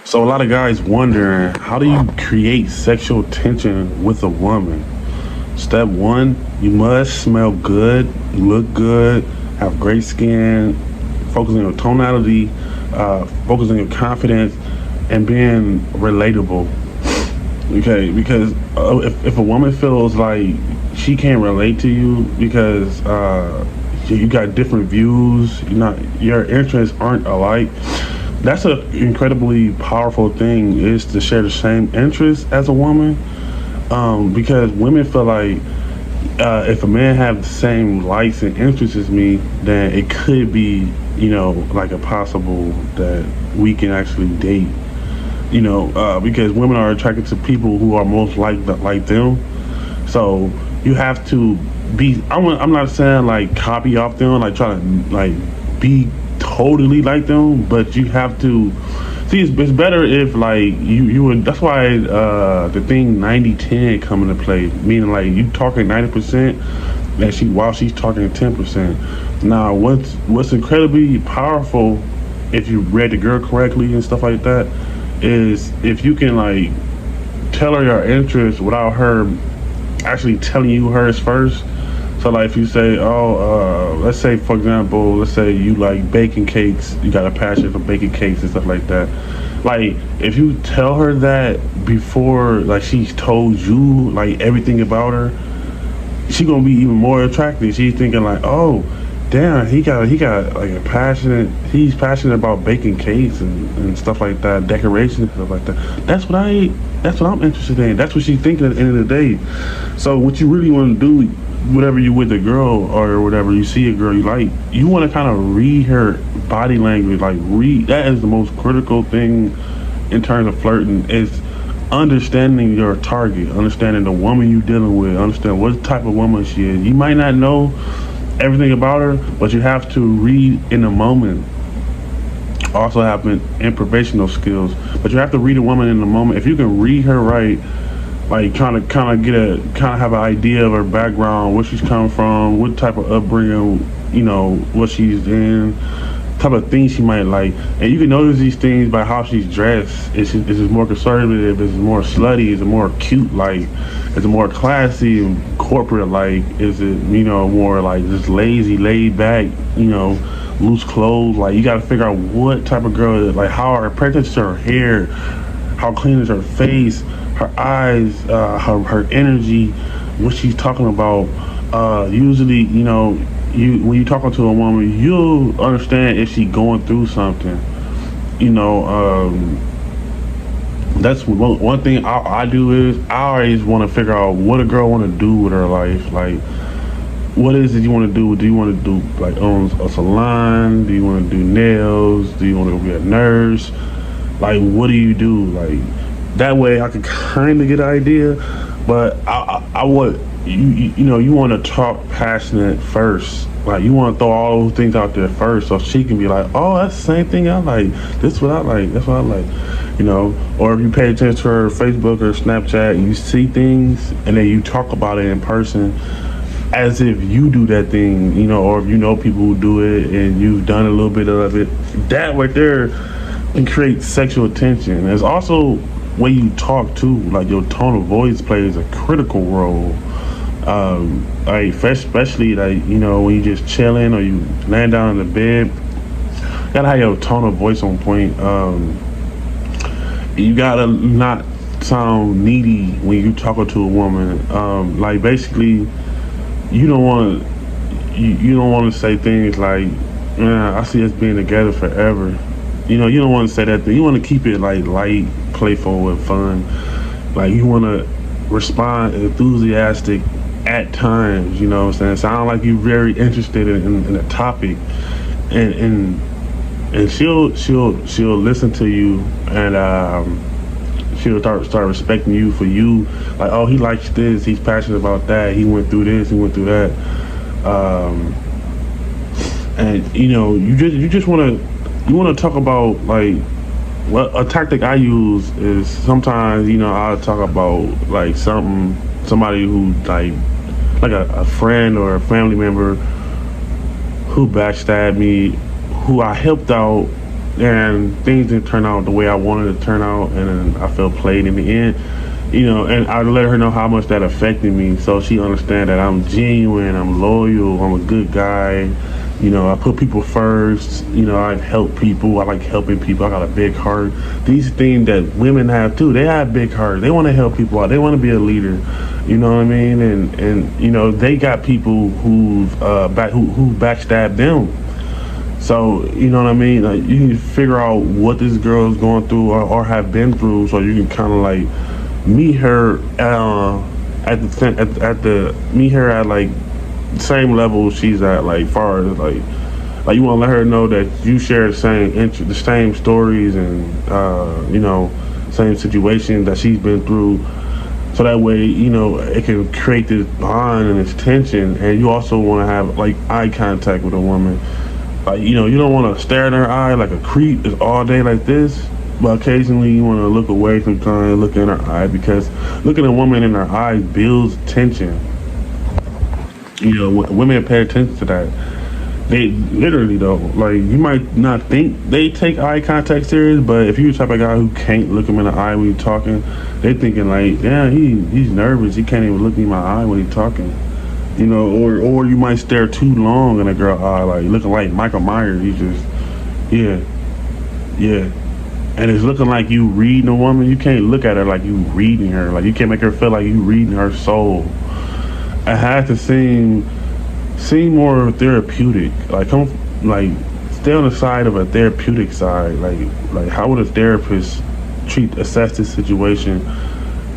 So a lot of guys wondering, how do you create sexual tension with a woman? Step one, you must smell good, look good, have great skin, focus on your tonality, focus on your confidence, and being relatable. Okay, because if a woman feels like she can't relate to you because you got different views, your interests aren't alike. That's an incredibly powerful thing, is to share the same interests as a woman, because women feel like if a man have the same likes and interests as me, then it could be, like a possible that we can actually date. Because women are attracted to people who are most like them. So you have to be. I'm not saying like copy off them, like try to like be totally like them, but you have to see. It's better if like you would. That's why the thing 90-10 come into play, meaning like you talking 90%, and while she's talking 10%. Now, what's incredibly powerful, if you read the girl correctly and stuff like that, is if you can like tell her your interest without her actually telling you hers first. So like if you say, let's say for example, let's say you like baking cakes, you got a passion for baking cakes and stuff like that. Like if you tell her that before like she's told you like everything about her, she gonna be even more attracted. She's thinking like, oh, damn, he got like he's passionate about baking cakes and stuff like that, decorations and stuff like that. That's what I'm interested in. That's what she's thinking at the end of the day. So what you really want to do, whatever you with a girl or whatever, you see a girl you like, you want to kind of read her body language. Like that is the most critical thing in terms of flirting, is understanding your target, understanding the woman you're dealing with, understand what type of woman she is. You might not know everything about her, but you have to read in the moment. Also have improvisational skills, but you have to read a woman in the moment. If you can read her right, like kind of have an idea of her background, where she's coming from, what type of upbringing, what she's in, type of things she might like, and you can notice these things by how she's dressed. Is it more conservative? Is it more slutty? Is it more cute? Like, is it more classy and corporate? Like, is it more like just lazy, laid back? Loose clothes. Like, you got to figure out what type of girl it is. Like, how her, pay attention to her hair, how clean is her face, her eyes, her energy, what she's talking about. Usually, when you're talking to a woman, you'll understand if she's going through something. That's one thing I do, is I always want to figure out what a girl want to do with her life. Like, what is it you want to do? Do you want to do like own a salon? Do you want to do nails? Do you want to be a nurse? Like, what do you do? Like, that way I can kind of get an idea. But I want you want to talk passionate first. Like, you want to throw all those things out there first, so she can be like, oh, that's the same thing I like. This is what I like. That's what I like. Or if you pay attention to her Facebook or Snapchat and you see things and then you talk about it in person as if you do that thing, or if people who do it and you've done a little bit of it, that right there can create sexual tension. There's also when you talk too, like your tone of voice plays a critical role. Like especially like when you just chilling or you laying down in the bed, you gotta have your tone of voice on point. You gotta not sound needy when you talking to a woman. Like basically, you don't want to say things like, "Man, I see us being together forever." You don't want to say that thing. You want to keep it like light, playful, and fun. Like, you want to respond enthusiastic at times. You know what I'm saying? Sound like you're very interested in a topic, and she'll listen to you, and she'll start respecting you for you. Like, oh, he likes this. He's passionate about that. He went through this. He went through that. And you just want to talk about, like, what a tactic I use is sometimes I'll talk about like somebody who like a friend or a family member who backstabbed me, who I helped out and things didn't turn out the way I wanted to turn out, and then I felt played in the end. And I let her know how much that affected me, so she understand that I'm genuine, I'm loyal, I'm a good guy. I put people first. I help people. I like helping people. I got a big heart. These things that women have too. They have big hearts. They want to help people out. They want to be a leader. You know what I mean? And they got people who backstab them. So you know what I mean. Like, you can figure out what this girl is going through or have been through, so you can kind of like meet her meet her at like same level she's at, like far as like you want to let her know that you share the same stories and same situations that she's been through, so that way it can create this bond and this tension. And you also want to have like eye contact with a woman. Like you don't want to stare in her eye like a creep is all day like this, but occasionally you want to look away sometimes, look in her eye, because looking at a woman in her eyes builds tension. Women pay attention to that. They literally though, like you might not think they take eye contact serious, but if you're the type of guy who can't look him in the eye when you're talking, they thinking like, yeah, he's nervous. He can't even look me in my eye when he's talking. Or you might stare too long in a girl eye, like looking like Michael Myers. You just, yeah, and it's looking like you reading a woman. You can't look at her like you reading her. Like you can't make her feel like you reading her soul. It has to seem more therapeutic. Like stay on the side of a therapeutic side. Like how would a therapist assess this situation?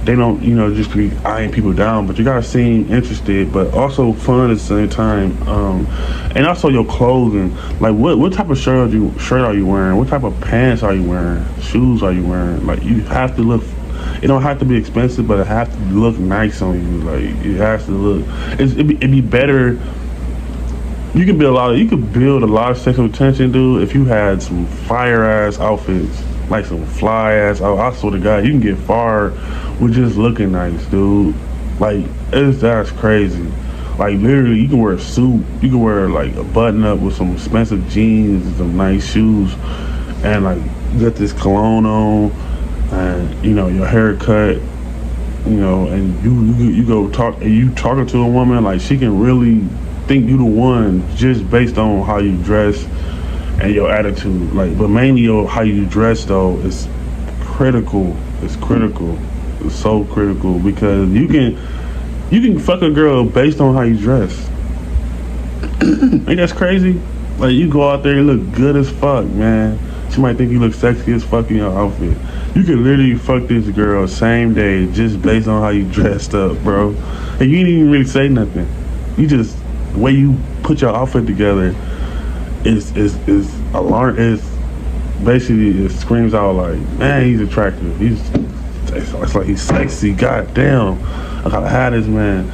They don't just be eyeing people down, but you gotta seem interested, but also fun at the same time. And also your clothing. Like what type of shirt are you wearing? What type of pants are you wearing? Shoes are you wearing? Like you have to look. It don't have to be expensive, but it has to look nice on you. Like it has to look. It'd be better. You could build a lot of sexual tension, dude, if you had some fire ass outfits, like some fly ass. I swear to God, you can get far with just looking nice, dude. Like that's crazy. Like literally, you can wear a suit. You can wear like a button up with some expensive jeans and some nice shoes, and like get this cologne on. And your haircut, and you go talk, and you talking to a woman, like she can really think you the one just based on how you dress and your attitude. Like, but mainly how you dress though is critical. It's critical. It's so critical, because you can fuck a girl based on how you dress. Ain't that crazy? Like you go out there and look good as fuck, man. She might think you look sexy as fuck in your outfit. You can literally fuck this girl same day just based on how you dressed up, bro. And you didn't even really say nothing. You just, the way you put your outfit together is alarm. Is basically, it screams out like, man, he's attractive. It's like he's sexy. God damn, I gotta have this man.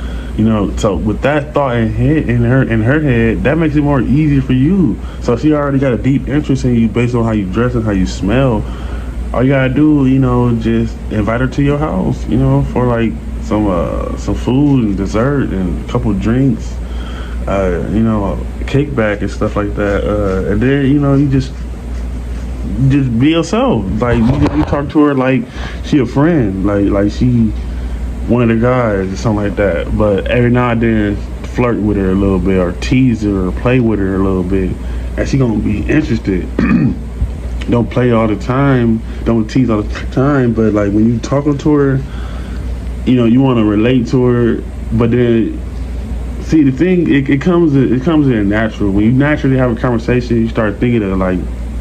So with that thought in her head, that makes it more easy for you. So she already got a deep interest in you based on how you dress and how you smell. All you gotta do, just invite her to your house, for like some food and dessert and a couple drinks, kickback and stuff like that. And then you just be yourself. Like you talk to her like she a friend, like she one of the guys or something like that. But every now and then flirt with her a little bit, or tease her, or play with her a little bit, and she gonna be interested. Don't play all the time, don't tease all the time, but like when you talking to her, you want to relate to her. But then see, the thing, it comes in natural. When you naturally have a conversation, you start thinking of like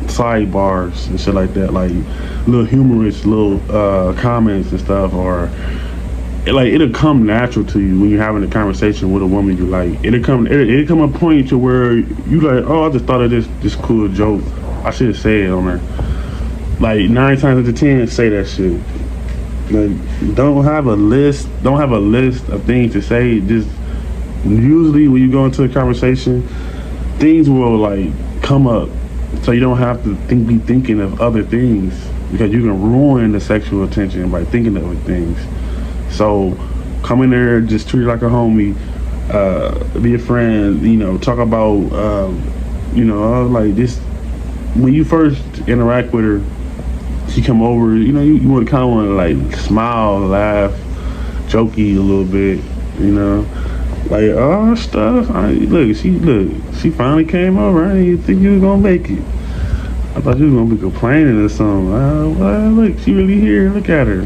sidebars and shit like that, like little humorous little comments and stuff, or like it'll come natural to you when you're having a conversation with a woman you like. It'll come a point to where you like, oh, I just thought of this cool joke. I should have said it on her. Like 9 times out of 10, say that shit. Like, don't have a list of things to say. Just usually when you go into a conversation, things will like come up, so you don't have to be thinking of other things, because you can ruin the sexual attention by thinking of other things. So come in there, just treat her like a homie, be a friend, talk about, like this. When you first interact with her, she come over, you want to kind of want to like smile, laugh, jokey a little bit, you know, like oh stuff. She finally came over. I didn't even think you was gonna make it. I thought you was gonna be complaining or something. Well, look, she really here. Look at her.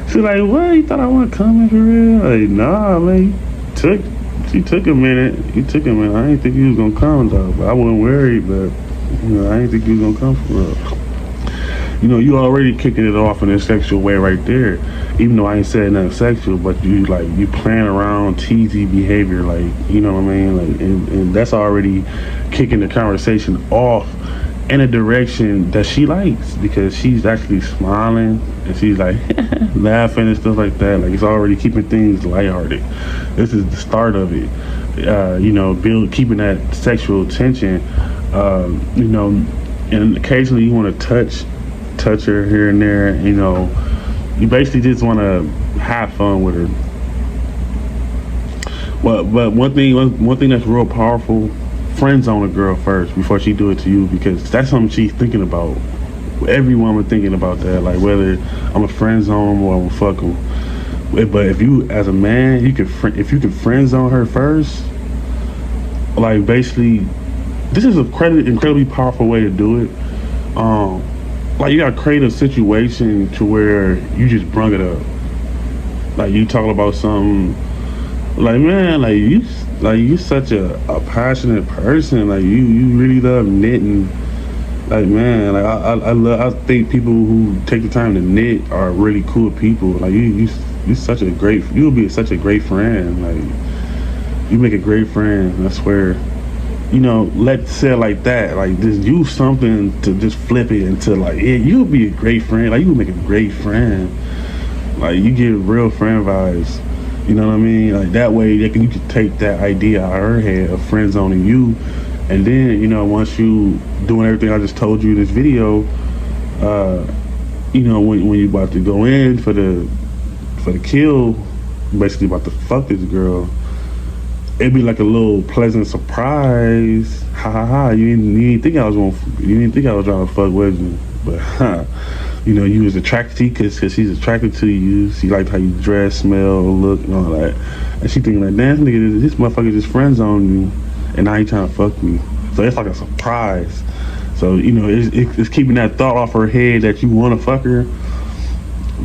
She like, what? You thought I want to come in for real? Like, nah, man. She took a minute. You took a minute. I didn't think you was gonna come though. But I wasn't worried. But I didn't think you was gonna come for real. You already kicking it off in a sexual way right there. Even though I ain't said nothing sexual, but you playing around, teasy behavior, like, you know what I mean? Like, and that's already kicking the conversation off in a direction that she likes, because she's actually smiling and she's like laughing and stuff like that. Like, it's already keeping things lighthearted. This is the start of it. Keeping that sexual tension. And occasionally you want to touch her here and there. You basically just want to have fun with her. But one thing that's real powerful: friend zone a girl first before she do it to you, because that's something she's thinking about. Every woman thinking about that, like whether I'm a friend zone or I'm a fuck 'em. But if you, as a man, if you can friend zone her first, like basically, this is a incredibly powerful way to do it. Like, you gotta create a situation to where you just brung it up. Like, you talking about something, like, man, you such a passionate person. Like, you really love knitting. Like, man, like I think people who take the time to knit are really cool people. Like, you'll be such a great friend. Like, you make a great friend, I swear. Let's say it like that. Like, just use something to just flip it into, like, yeah, you'll be a great friend. Like, you will make a great friend. Like, you get real friend vibes. You know what I mean? Like, that way you can take that idea out of her head of friend zoning you. And then, once you doing everything I just told you in this video, when you about to go in for the kill, basically about to fuck this girl, it'd be like a little pleasant surprise. Ha ha ha! You didn't think I was trying to fuck with you, but you was attracted because she's attracted to you. She liked how you dress, smell, look, and all that. And she thinking like, damn, this motherfucker just friend zoned me, and now he trying to fuck me. So it's like a surprise. So it's keeping that thought off her head that you want to fuck her.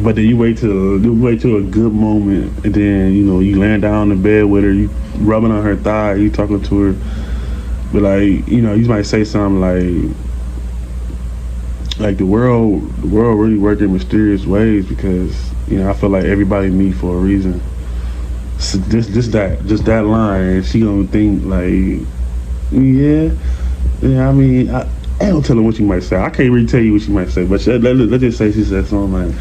But then you wait till a good moment, and then you laying down in bed with her, you rubbing on her thigh, you talking to her, but like you might say something like the world really work in mysterious ways, because I feel like everybody meet for a reason. So just that line, and she gonna think like, yeah. I mean, I don't tell her what she might say. I can't really tell you what she might say, but let's just say she said something like,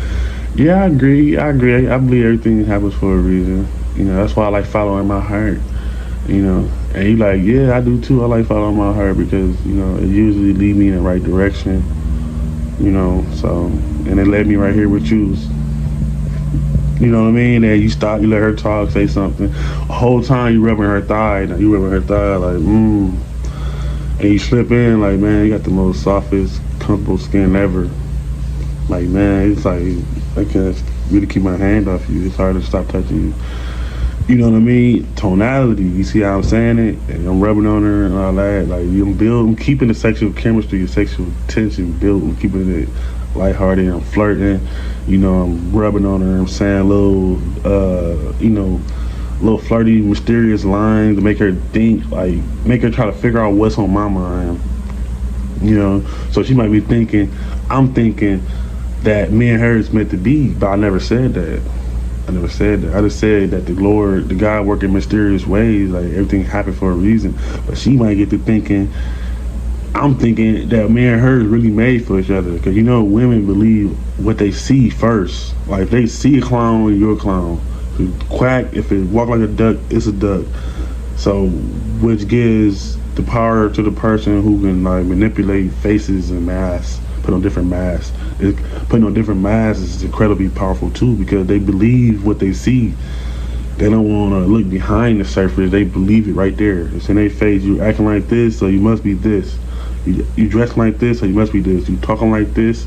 yeah, I agree. I believe everything happens for a reason. That's why I like following my heart. And you like, yeah, I do too. I like following my heart because, it usually lead me in the right direction. So, and it led me right here with you. You know what I mean? And you stop, you let her talk, say something. The whole time you rubbing her thigh, like, and you slip in, like, man, you got the most softest, comfortable skin ever. Like, man, it's like, I can't really keep my hand off you. It's hard to stop touching you. You know what I mean? Tonality, you see how I'm saying it? And I'm rubbing on her and all that. Like, I'm keeping the sexual chemistry, the sexual tension built. I'm keeping it lighthearted. I'm flirting. I'm rubbing on her. I'm saying little flirty, mysterious lines to make her think, like, make her try to figure out what's on my mind. So she might be thinking, I'm thinking that me and her is meant to be, but I never said that. I just said that the God work in mysterious ways, like everything happened for a reason. But she might get to thinking, I'm thinking that me and her is really made for each other. Because women believe what they see first. Like, if they see a clown, you're a clown. If it quack, if it walk like a duck, it's a duck. So, which gives the power to the person who can like manipulate faces and masks, put on different masks. Putting on different masks is incredibly powerful too, because they believe what they see. They don't want to look behind the surface. They believe it right there. It's in their face. You're acting like this, so you must be this. You dressing like this, so you must be this. You talking like this,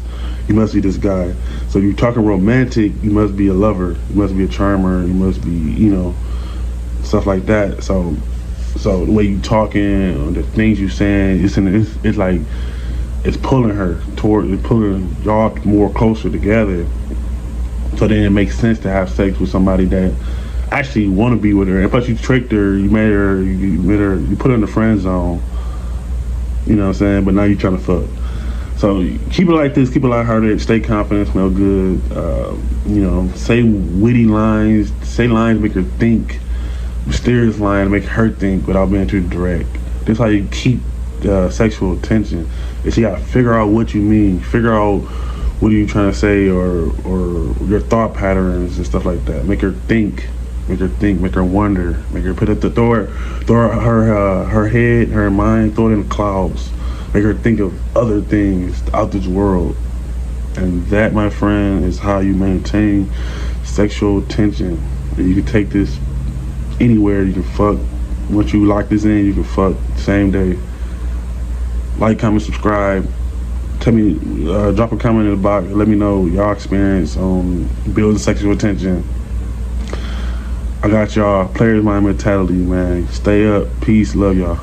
you must be this guy. So you talking romantic, you must be a lover. You must be a charmer. You must be, stuff like that. So the way you talking, the things you saying, it's like it's pulling her toward, it's pulling y'all more closer together. So then it makes sense to have sex with somebody that actually want to be with her. And plus, you tricked her, you put her in the friend zone. You know what I'm saying? But now you trying to fuck. So keep it like this. Keep it lighthearted. Stay confident. Smell good. Say witty lines. Say lines make her think. Mysterious lines make her think without being too direct. This is how you keep sexual attention. Is you gotta figure out what you mean. Figure out what are you trying to say, or your thought patterns and stuff like that. Make her think. Make her wonder, make her throw her head, her mind, throw it in the clouds. Make her think of other things out this world. And that, my friend, is how you maintain sexual tension. And you can take this anywhere. You can fuck. Once you lock this in, you can fuck same day. Like, comment, subscribe. Tell me, drop a comment in the box. Let me know y'all experience on building sexual tension. I got y'all. Players mind mentality, man. Stay up. Peace. Love y'all.